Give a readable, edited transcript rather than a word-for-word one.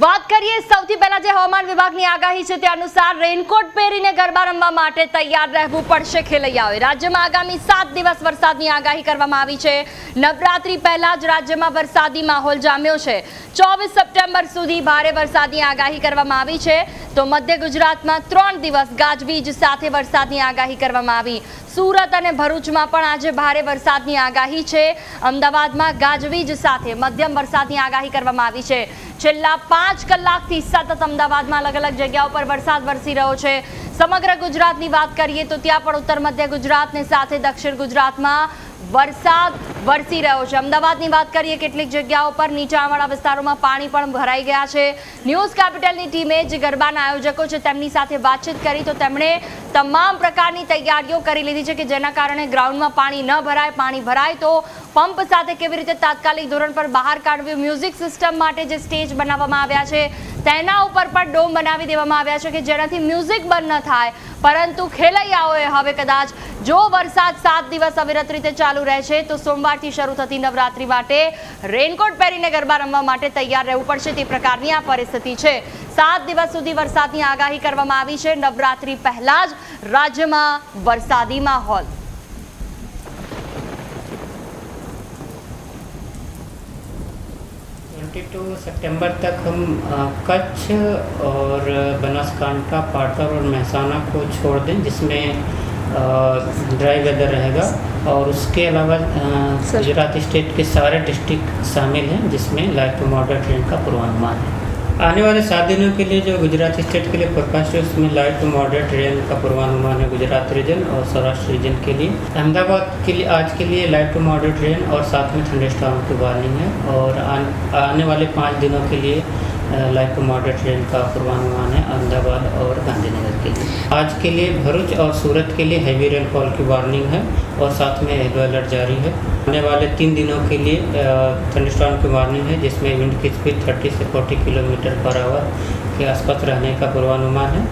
વાત કરીએ સૌથી પહેલા જે હવામાન વિભાગની આગાહી છે તે અનુસાર રેનકોટ પહેરીને ગરબા રમવા માટે તૈયાર રહેવું પડશે ખેલૈયાઓએ। રાજ્યમાં આગામી 7 દિવસ વરસાદની આગાહી કરવામાં આવી છે। નવરાત્રી પહેલા જ રાજ્યમાં વરસાદી માહોલ જામ્યો છે। 24 સપ્ટેમ્બર સુધી ભારે વરસાદની આગાહી કરવામાં આવી છે। તો મધ્ય ગુજરાતમાં 3 દિવસ ગાજવીજ સાથે વરસાદની આગાહી કરવામાં આવી। સુરત અને ભરૂચમાં પણ આજે ભારે વરસાદની આગાહી છે। અમદાવાદમાં ગાજવીજ સાથે મધ્યમ વરસાદની આગાહી કરવામાં આવી છે। છેલ્લા 5 કલાકથી સતત અમદાવાદમાં અલગ અલગ જગ્યાઓ પર વરસાદ વરસી રહ્યો છે। સમગ્ર ગુજરાતની વાત કરીએ તો ત્યાં પણ ઉત્તર મધ્ય ગુજરાતની સાથે દક્ષિણ ગુજરાતમાં વરસાદ વરસી રહ્યો છે। અમદાવાદની વાત કરીએ કેટલીક જગ્યાઓ પર નીચાણવાળા વિસ્તારોમાં પાણી પણ ભરાઈ ગયા છે। ન્યૂઝ કેપિટલની ટીમે જે ગરબાના આયોજકો છે તેમની સાથે વાતચીત કરી તો તેમણે તમામ પ્રકારની તૈયારીઓ કરી લીધી છે કે જેના કારણે ગ્રાઉન્ડમાં પાણી ન ભરાય, પાણી ભરાય તો પંપ સાથે કેવી રીતે તાત્કાલિક ધોરણ પર બહાર કાઢવું। મ્યુઝિક સિસ્ટમ માટે જે સ્ટેજ બનાવવામાં આવ્યા છે તેના ઉપર પણ ડોમ બનાવી દેવામાં આવ્યા છે કે જેનાથી મ્યુઝિક બંધ ન થાય। પરંતુ ખેલૈયાઓએ હવે કદાચ જો વરસાદ 7 દિવસ અવિરત રીતે ચાલુ રહેશે તો સોમવારથી શરૂ થતી નવરાત્રી માટે રેનકોટ પહેરીને ગરબા રમવા માટે તૈયાર રહેવું પડશે તે પ્રકારની આ પરિસ્થિતિ છે। 7 દિવસ સુધી વરસાદની આગાહી કરવામાં આવી છે। નવરાત્રી પહેલા જ રાજ્યમાં વરસાદી માહોલ। 22 सितंबर तक हम कच्छ और बनासकांठा, पाटर और महसाना को छोड़ दें जिसमें ड्राई वेदर रहेगा और उसके अलावा गुजरात स्टेट के सारे डिस्ट्रिक्ट शामिल हैं जिसमें लाइट टू मॉडरेट रेन का पूर्वानुमान है। आने वाले 7 दिनों के लिए जो गुजरात स्टेट के लिए फोरकास्ट है उसमें लाइट टू मॉडरेट रेन का पूर्वानुमान है गुजरात रीजन और सौराष्ट्र रीजन के लिए। अहमदाबाद के लिए आज के लिए लाइट टू मॉडरेट रेन और साथ में थंडरस्टॉर्म की वार्निंग है और आने वाले 5 दिनों के लिए लाइट टू मॉडरेट रेन का पूर्वानुमान है अहमदाबाद और गांधीनगर के लिए। आज के लिए भरूच और सूरत के लिए हैवी रेनफॉल की वार्निंग है और साथ में येलो अलर्ट जारी है। आने वाले 3 दिनों के लिए थंडरस्टॉर्म की वार्निंग है जिसमें विंड की स्पीड 30 से 40 किलोमीटर पर आवर के आसपास रहने का पूर्वानुमान है।